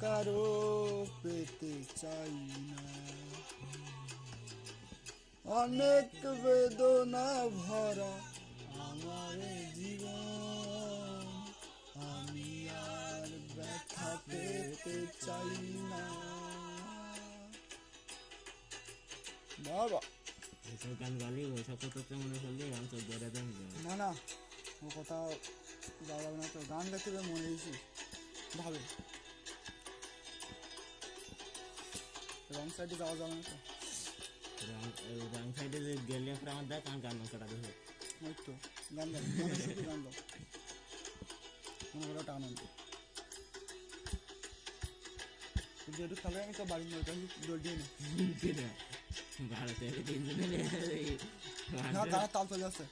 কারো পেতে চাই না। অনেক বেদনা ভরা আমার জীবন, আমি আর ব্যথা পেতে চাই না। বাবা এসব গান গালি ওসব করতে মনে করলে গান চোখ ধরে দেন। না না, ও কোথাও যাওয়া যাবে না তো, গান গাইতে মনে হয়েছি ভাবে রং সাইডে যাওয়া যাবে না তো। রং সাইডে গেলে পরে আমার দেখ গান কাটা দেবে। ওই তো গান গাও, শুধু গান গাও, মনে করে একটা আনন্দ। যেহেতু খেলে আমি তো বাড়ির নয় দৌড় দিয়ে নিই। ভারতে না গানের তাল চলে আসছে।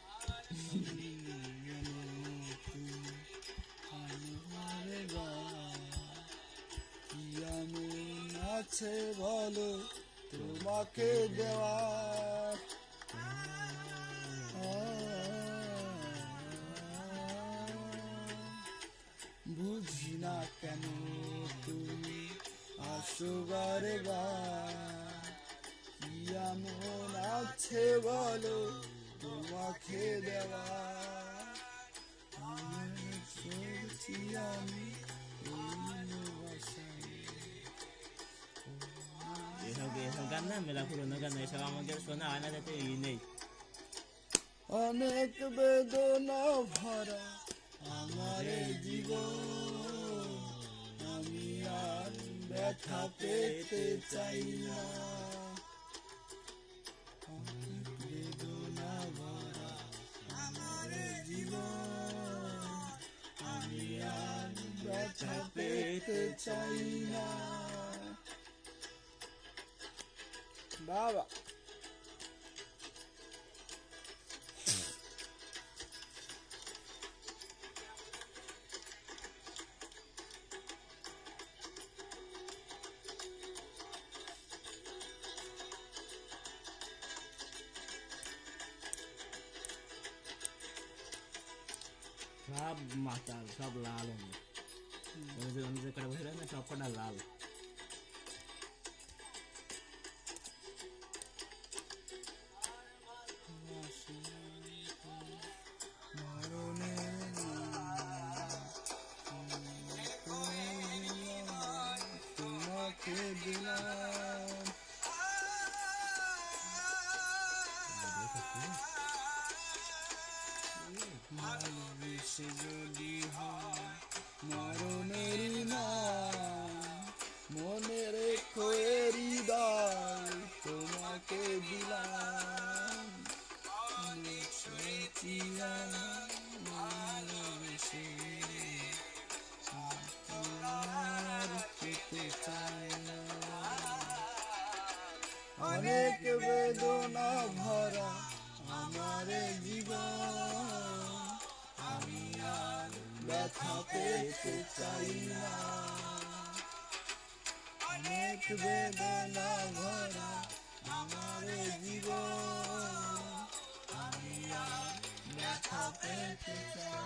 আছে বলো তোমাকে দেওয়া, বুঝি না কেন তুমি আসো বারে বার, কি এমন আছে বলো তোমাকে দেওয়া। আমি সরছি আমি এসব গান না মেলা পুরোনো গান, এসব আমাদের শোনা হয় না, যাতে ই নেই। অনেক বেদনা ভরা আমার জীবন, আমি আর ব্যথা পেতে চাই না। অনেক বেদনা ভরা আমার জীবন, আমি আর ব্যথা পেতে চাই না। বাবা সব মাতাল, সব লাল। আমি যে কটা বসে না সব কটা লাল। তোমাকে দিলাম, ভালোবেসে যদি হয় মরণের নাম, মনে রেখো হৃদয় তোমাকে দিলাম। ভালোবেসে আর পেতে চাই না। অনেক বেদনা ভরা আমার জীবন, আমি আর ব্যথা পেতে চাই না। অনেক বেদনা ভরা আমার জীবন, আমি আর ব্যথা পেতে চাই।